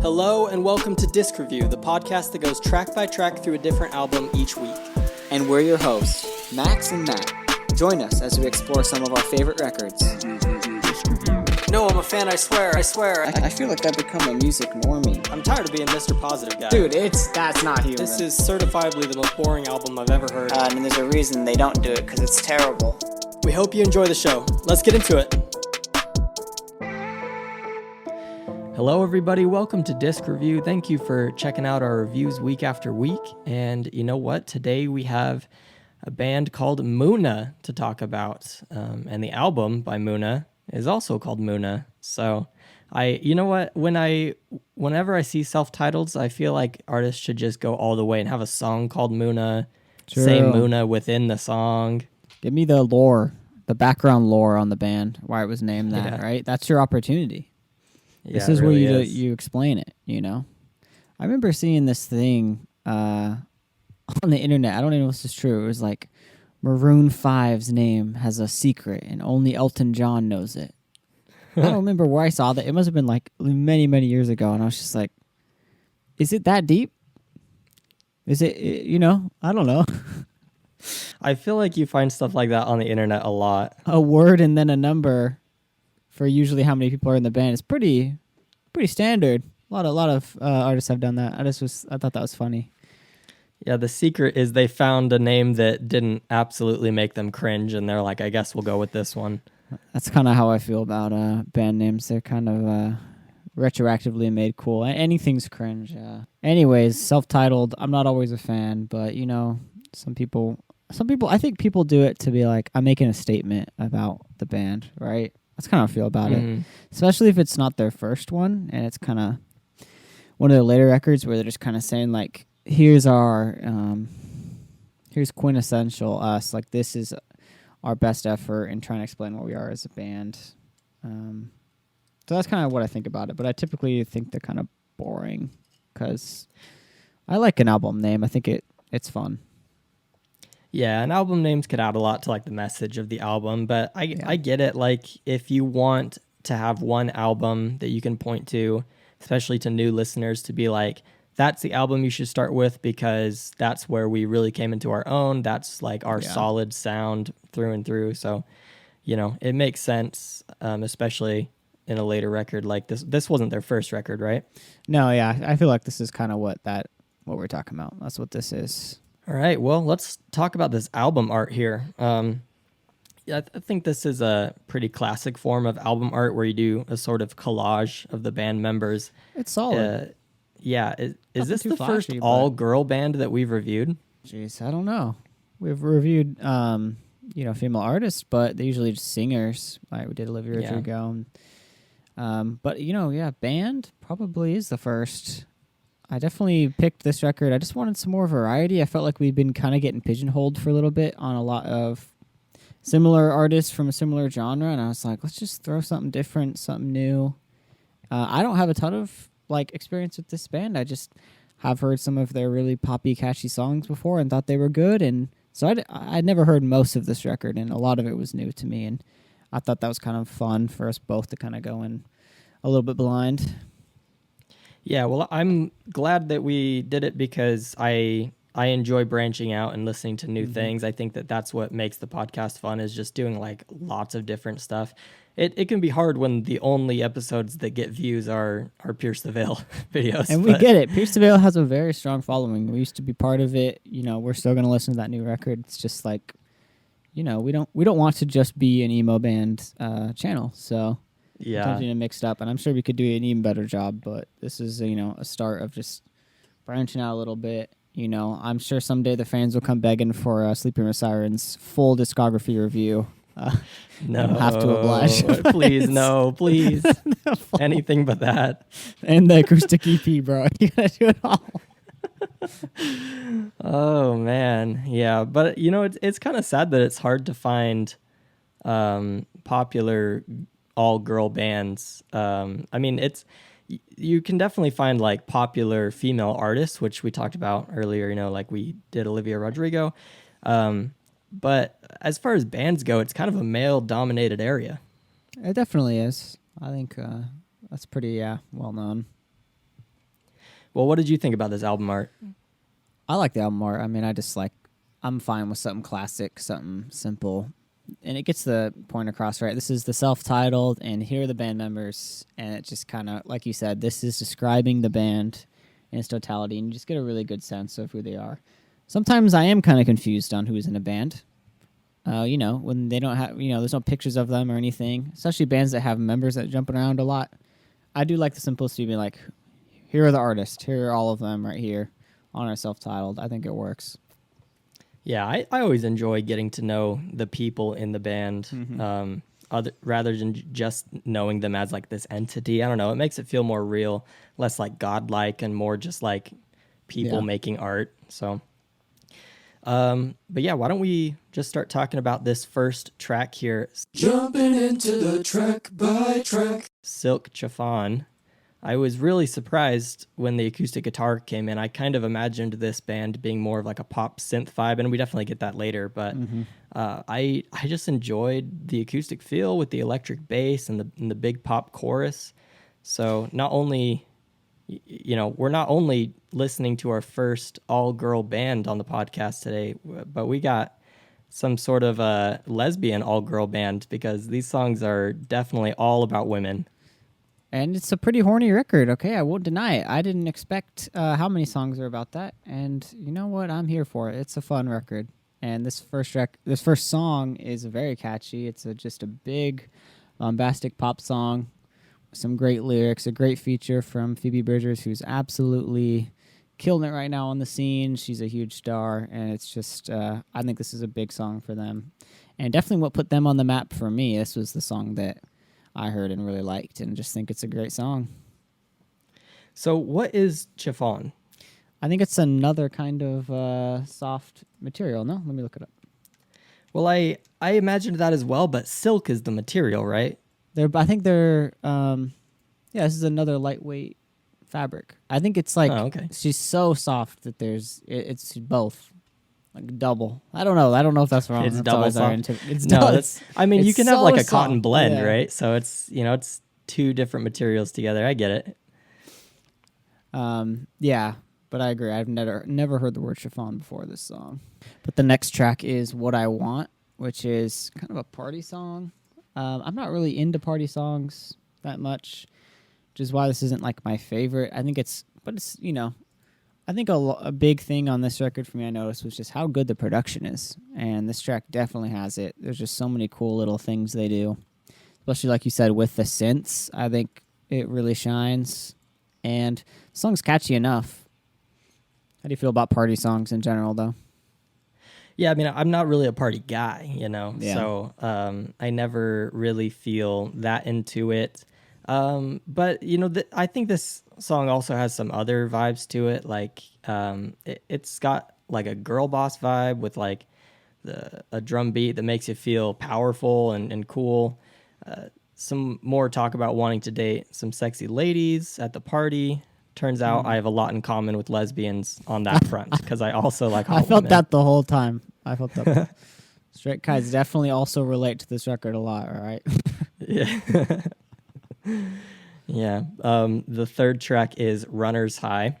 Hello and welcome to Disc Review, the podcast that goes track by track through a different album each week. And we're your hosts, Max and Matt. Join us as we explore some of our favorite records. No, I'm a fan, I swear. I feel like I've become a music normie. I'm tired of being Mr. Positive guy. Dude, that's not humor. This is certifiably the most boring album I've ever heard. And there's a reason they don't do it, because it's terrible. We hope you enjoy the show. Let's get into it. Hello, everybody. Welcome to Disc Review. Thank you for checking out our reviews week after week. And you know what? Today we have a band called Muna to talk about. And the album by Muna is also called Muna. So you know what? Whenever I see self-titles, I feel like artists should just go all the way and have a song called Muna, say Muna within the song. Give me the lore, the background lore on the band, why it was named that, right? That's your opportunity. This is really where you explain it, you know? I remember seeing this thing on the internet. I don't even know if this is true. It was like Maroon 5's name has a secret and only Elton John knows it. I don't remember where I saw that. It must have been like many, many years ago. And I was just like, is it that deep? Is it, you know? I don't know. I feel like you find stuff like that on the internet a lot. A word and then a number for usually how many people are in the band is pretty standard. A lot of artists have done that. I thought that was funny. Yeah, the secret is they found a name that didn't absolutely make them cringe, and they're like, I guess we'll go with this one. That's kind of how I feel about band names. They're kind of retroactively made cool. Anything's cringe. Anyways, self-titled, I'm not always a fan, but you know, some people, I think people do it to be like, I'm making a statement about the band, right? That's kind of how I feel about it. Especially if it's not their first one and it's kind of one of their later records where they're just kind of saying like, here's our, here's quintessential us. Like this is our best effort in trying to explain what we are as a band. So that's kind of what I think about it. But I typically think they're kind of boring because I like an album name. I think it's fun. Yeah, and album names could add a lot to like the message of the album, but I get it. Like if you want to have one album that you can point to, especially to new listeners, to be like, that's the album you should start with because that's where we really came into our own. That's like our solid sound through and through. So, you know, it makes sense, especially in a later record like this. This wasn't their first record, right? No, yeah, I feel like this is kind of what we're talking about. That's what this is. All right, well, let's talk about this album art here. I think this is a pretty classic form of album art where you do a sort of collage of the band members. It's solid. Is this the first all-girl band that we've reviewed? Jeez, I don't know. We've reviewed, female artists, but they're usually just singers. Like we did Olivia Rodrigo. But, band probably is the first. I definitely picked this record. I just wanted some more variety. I felt like we've been kind of getting pigeonholed for a little bit on a lot of similar artists from a similar genre, and I was like, let's just throw something different, something new. I don't have a ton of experience with this band. I just have heard some of their really poppy, catchy songs before and thought they were good, and so I'd never heard most of this record, and a lot of it was new to me, and I thought that was kind of fun for us both to kind of go in a little bit blind. Yeah, well, I'm glad that we did it because I enjoy branching out and listening to new things. I think that's what makes the podcast fun is just doing like lots of different stuff. It can be hard when the only episodes that get views are Pierce the Veil videos. And we get it. Pierce the Veil has a very strong following. We used to be part of it. You know, we're still going to listen to that new record. It's just like, you know, we don't want to just be an emo band channel. So sometimes you mixed up, and I'm sure we could do an even better job, but this is, a start of just branching out a little bit. You know, I'm sure someday the fans will come begging for Sleeping with Sirens full discography review. No, have to oblige. Please, no, please. Anything but that. And the acoustic EP, bro. You gotta do it all. Oh, man. Yeah, but, it's kind of sad that it's hard to find popular all-girl bands. You can definitely find like popular female artists, which we talked about earlier, like we did Olivia Rodrigo. But as far as bands go, it's kind of a male-dominated area. It definitely is. I think that's pretty well known. Well, what did you think about this album art? I like the album art. I mean, I'm fine with something classic, something simple. And it gets the point across, right? This is the self-titled, and here are the band members. And it just kind of, like you said, this is describing the band in its totality, and you just get a really good sense of who they are. Sometimes I am kind of confused on who's in a band. When they don't have, there's no pictures of them or anything, especially bands that have members that jump around a lot. I do like the simplicity of being like, here are the artists, here are all of them right here on our self-titled. I think it works. Yeah, I always enjoy getting to know the people in the band, rather than just knowing them as like this entity. I don't know. It makes it feel more real, less like godlike, and more just like people making art. So, but yeah, why don't we just start talking about this first track here? Jumping into the track by track. Silk Chiffon. I was really surprised when the acoustic guitar came in. I kind of imagined this band being more of like a pop synth vibe, and we definitely get that later. But I just enjoyed the acoustic feel with the electric bass and the big pop chorus. So not only, we're not only listening to our first all-girl band on the podcast today, but we got some sort of a lesbian all-girl band, because these songs are definitely all about women. And it's a pretty horny record, okay? I won't deny it. I didn't expect how many songs are about that. And you know what? I'm here for it. It's a fun record. And this first song is very catchy. It's just a big, bombastic pop song with some great lyrics, a great feature from Phoebe Bridgers, who's absolutely killing it right now on the scene. She's a huge star, and it's just, I think this is a big song for them. And definitely what put them on the map for me. This was the song that I heard and really liked, and just think it's a great song. So what is chiffon? I think it's another kind of soft material. No? Let me look it up. Well, I imagined that as well, but silk is the material, right? I think they're, this is another lightweight fabric. I think it's like, she's so soft that it's both. Like double. I don't know. I don't know if that's wrong. It's that's double soft. It's no, double. you can have like a cotton soft. blend, Yeah. right? So it's two different materials together. I get it. Yeah, but I agree. I've never heard the word chiffon before this song. But the next track is What I Want, which is kind of a party song. I'm not really into party songs that much, which is why this isn't like my favorite. I think I think a big thing on this record for me I noticed was just how good the production is. And this track definitely has it. There's just so many cool little things they do. Especially like you said with the synths. I think it really shines. And the song's catchy enough. How do you feel about party songs in general though? Yeah, I mean, I'm not really a party guy, Yeah. So I never really feel that into it. But I think this song also has some other vibes to it. Like, it's got like a girl boss vibe with like a drum beat that makes you feel powerful and cool. Some more talk about wanting to date some sexy ladies at the party. Turns out I have a lot in common with lesbians on that front, because I also like hot I felt women. that the whole time. I felt that. Straight guys definitely also relate to this record a lot, all right? Yeah. Yeah. The third track is Runner's High.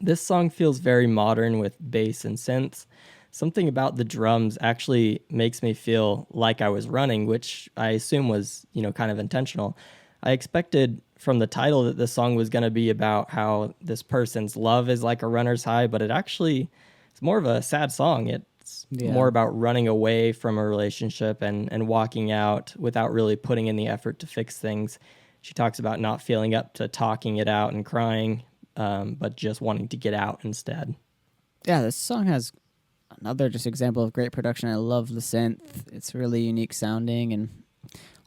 This song feels very modern with bass and synths. Something about the drums actually makes me feel like I was running, which I assume was, kind of intentional. I expected from the title that the song was going to be about how this person's love is like a runner's high, but it's more of a sad song. It's more about running away from a relationship and walking out without really putting in the effort to fix things. She talks about not feeling up to talking it out and crying, but just wanting to get out instead. Yeah, this song has another just example of great production. I love the synth. It's really unique sounding, and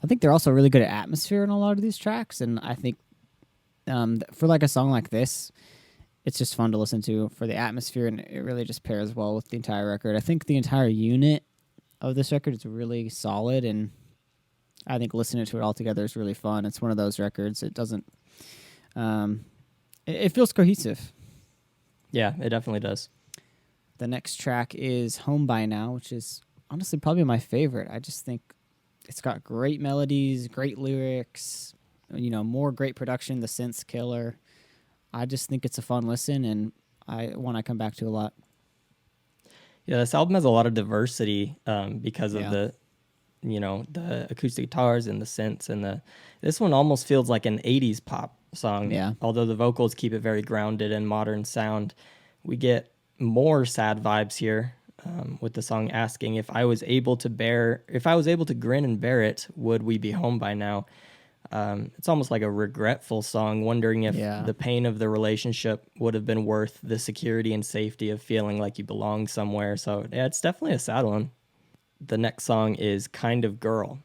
I think they're also really good at atmosphere in a lot of these tracks. And I think for like a song like this, it's just fun to listen to for the atmosphere, and it really just pairs well with the entire record. I think the entire unit of this record is really solid, and I think listening to it all together is really fun. It's one of those records. It doesn't. It feels cohesive. Yeah, it definitely does. The next track is Home by Now, which is honestly probably my favorite. I just think it's got great melodies, great lyrics, more great production. The synth's killer. I just think it's a fun listen and one I come back to a lot. Yeah, this album has a lot of diversity because of Yeah. the acoustic guitars and the synths this one almost feels like an 80s pop song. Yeah. Although the vocals keep it very grounded and modern sound. We get more sad vibes here with the song asking if I was able to grin and bear it, would we be home by now? It's almost like a regretful song, wondering if Yeah. the pain of the relationship would have been worth the security and safety of feeling like you belong somewhere. So yeah, it's definitely a sad one. The next song is Kind of Girl.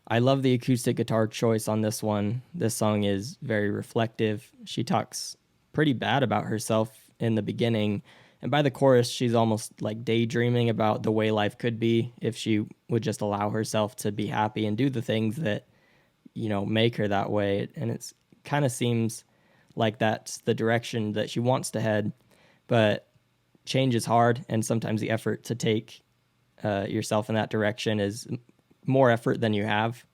I love the acoustic guitar choice on this one. This song is very reflective. She talks pretty bad about herself in the beginning, and by the chorus, she's almost like daydreaming about the way life could be if she would just allow herself to be happy and do the things that, make her that way. And it's kind of seems like that's the direction that she wants to head, but change is hard, and sometimes the effort to take yourself in that direction is more effort than you have.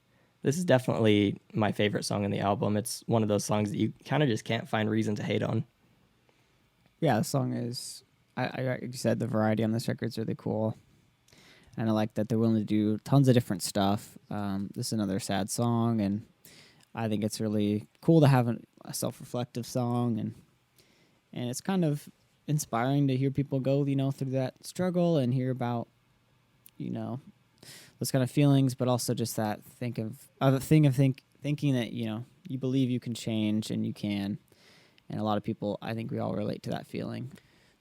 This is definitely my favorite song in the album. It's one of those songs that you kind of just can't find reason to hate on. Yeah, the song is, like you said, the variety on this record is really cool. And I like that they're willing to do tons of different stuff. This is another sad song, and I think it's really cool to have a self-reflective song, and it's kind of inspiring to hear people go, through that struggle and hear about, those kind of feelings, but also just that thinking that, you believe you can change and you can. And a lot of people, I think we all relate to that feeling.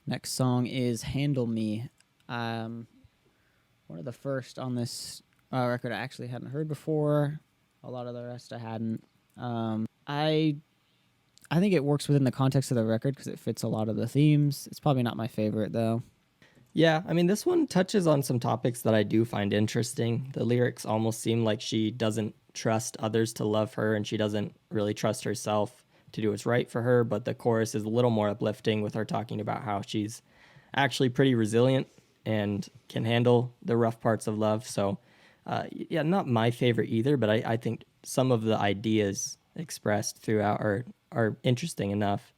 Next song is Handle Me. One of the first on this record I actually hadn't heard before. A lot of the rest I hadn't. I think it works within the context of the record because it fits a lot of the themes. It's probably not my favorite, though. Yeah, I mean, this one touches on some topics that I do find interesting. The lyrics almost seem like she doesn't trust others to love her, and she doesn't really trust herself to do what's right for her, but the chorus is a little more uplifting with her talking about how she's actually pretty resilient and can handle the rough parts of love. So, yeah, not my favorite either, but I think some of the ideas expressed throughout are interesting enough.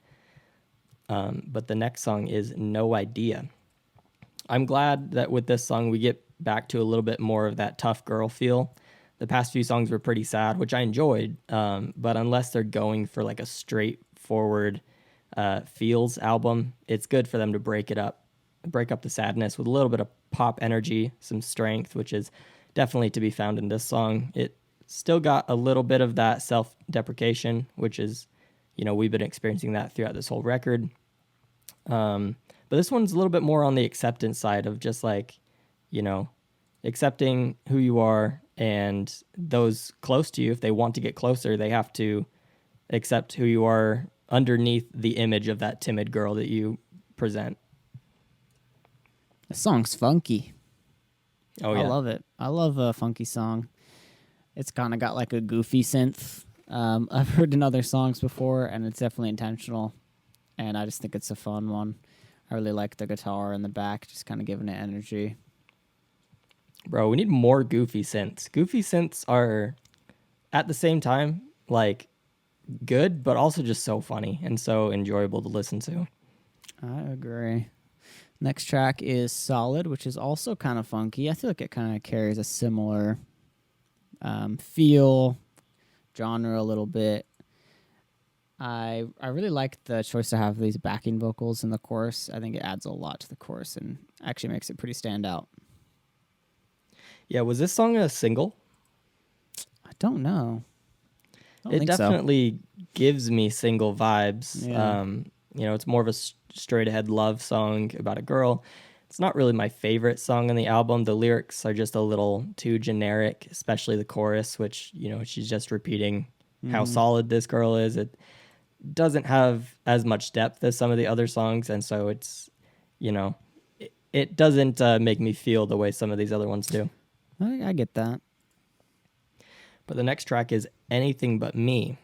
But the next song is No Idea. I'm glad that with this song we get back to a little bit more of that tough girl feel. The past few songs were pretty sad, which I enjoyed, but unless they're going for like a straightforward feels album, it's good for them to break up the sadness with a little bit of pop energy, some strength, which is definitely to be found in this song. It still got a little bit of that self-deprecation, which is, we've been experiencing that throughout this whole record. But this one's a little bit more on the acceptance side of just like, accepting who you are, and those close to you, if they want to get closer, they have to accept who you are underneath the image of that timid girl that you present. The song's funky. Oh, yeah. I love it. I love a funky song. It's kind of got like a goofy synth. I've heard in other songs before, and it's definitely intentional. And I just think it's a fun one. I really like the guitar in the back, just kind of giving it energy. Bro, we need more goofy synths. Goofy synths are, at the same time, like, good, but also just so funny and so enjoyable to listen to. I agree. Next track is Solid, which is also kind of funky. I feel like it kind of carries a similar feel, genre a little bit. I really like the choice to have these backing vocals in the chorus. I think it adds a lot to the chorus and actually makes it pretty stand out. Yeah, was this song a single? I don't know. It definitely gives me single vibes. Yeah. It's more of a straight ahead love song about a girl. It's not really my favorite song on the album. The lyrics are just a little too generic, especially the chorus, which, she's just repeating how solid this girl is. It doesn't have as much depth as some of the other songs, and so it's, it doesn't make me feel the way some of these other ones do. I get that. But the next track is Anything But Me.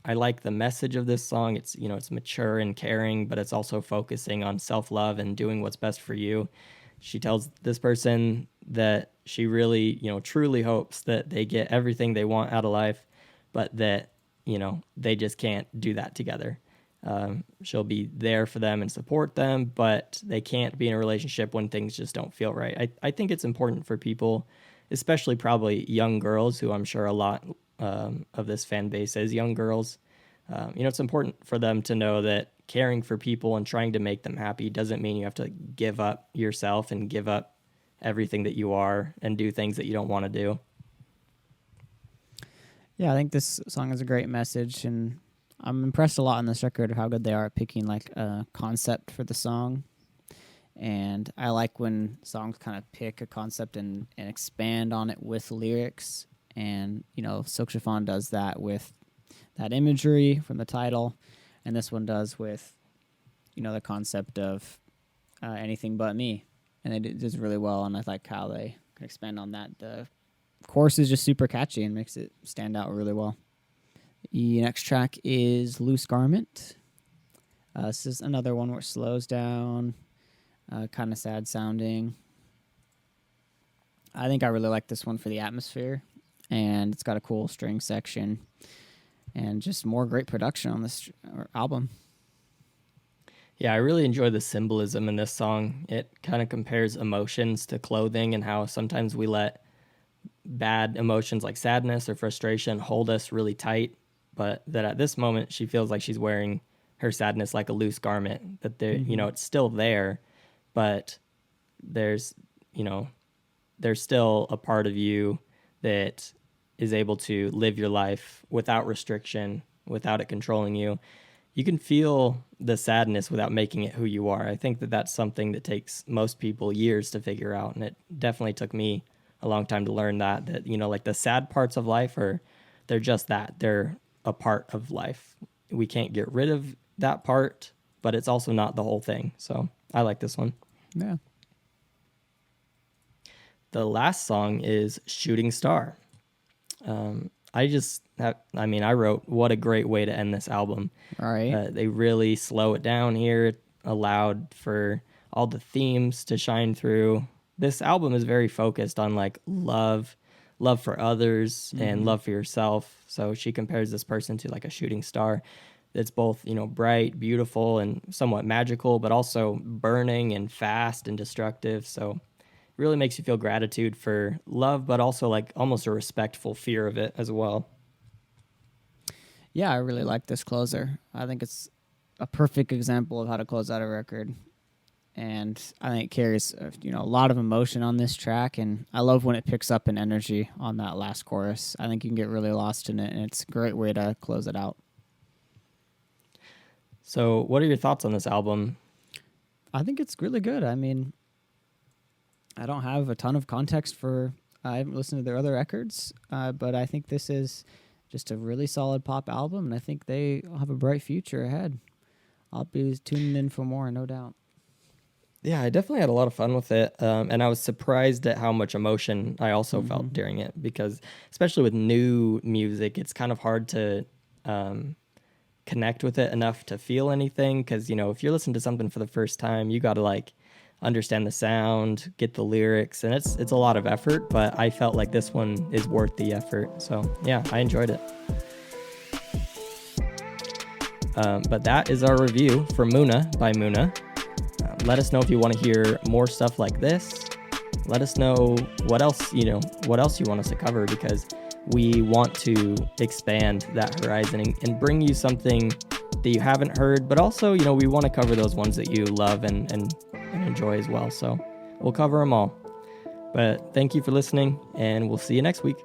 I like the message of this song. It's, it's mature and caring, but it's also focusing on self-love and doing what's best for you. She tells this person that she really, truly hopes that they get everything they want out of life, but that, they just can't do that together. She'll be there for them and support them, but they can't be in a relationship when things just don't feel right. I think it's important for people, especially probably young girls, who I'm sure a lot of this fan base is young girls. It's important for them to know that caring for people and trying to make them happy doesn't mean you have to give up yourself and give up everything that you are and do things that you don't want to do. Yeah, I think this song has a great message, and I'm impressed a lot on this record of how good they are at picking like a concept for the song. And I like when songs kind of pick a concept and expand on it with lyrics. And, Silk Chiffon does that with that imagery from the title. And this one does with, the concept of anything but me. And it does really well. And I like how they can expand on that. The chorus is just super catchy and makes it stand out really well. The next track is Loose Garment. This is another one where it slows down, kind of sad sounding. I think I really like this one for the atmosphere, and it's got a cool string section and just more great production on this album. Yeah, I really enjoy the symbolism in this song. It kind of compares emotions to clothing and how sometimes we let bad emotions like sadness or frustration hold us really tight, but that at this moment she feels like she's wearing her sadness like a loose garment, that there, it's still there, but there's still a part of you that is able to live your life without restriction, without it controlling you. You can feel the sadness without making it who you are. I think that that's something that takes most people years to figure out, and it definitely took me a long time to learn that like the sad parts of life they're just that. They're a part of life. We can't get rid of that part, but it's also not the whole thing. So I like this one. Yeah. The last song is Shooting Star. I wrote what a great way to end this album. All right. They really slow it down here. It allowed for all the themes to shine through. This album is very focused on like love for others and love for yourself. So she compares this person to like a shooting star that's both, bright, beautiful, and somewhat magical, but also burning and fast and destructive. So it really makes you feel gratitude for love, but also like almost a respectful fear of it as well. Yeah, I really like this closer. I think it's a perfect example of how to close out a record. And I think it carries a lot of emotion on this track, and I love when it picks up in energy on that last chorus. I think you can get really lost in it, and it's a great way to close it out. So what are your thoughts on this album? I think it's really good. I mean, I don't have a ton of context I haven't listened to their other records, but I think this is just a really solid pop album, and I think they have a bright future ahead. I'll be tuning in for more, no doubt. Yeah, I definitely had a lot of fun with it, and I was surprised at how much emotion I also felt during it, because especially with new music, it's kind of hard to connect with it enough to feel anything, because, if you're listening to something for the first time, you got to like understand the sound, get the lyrics, and it's a lot of effort, but I felt like this one is worth the effort. So yeah, I enjoyed it. But that is our review for Muna by Muna. Let us know if you want to hear more stuff like this. Let us know what else you want us to cover, because we want to expand that horizon and bring you something that you haven't heard, but also, we want to cover those ones that you love and enjoy as well. So we'll cover them all. But thank you for listening, and we'll see you next week.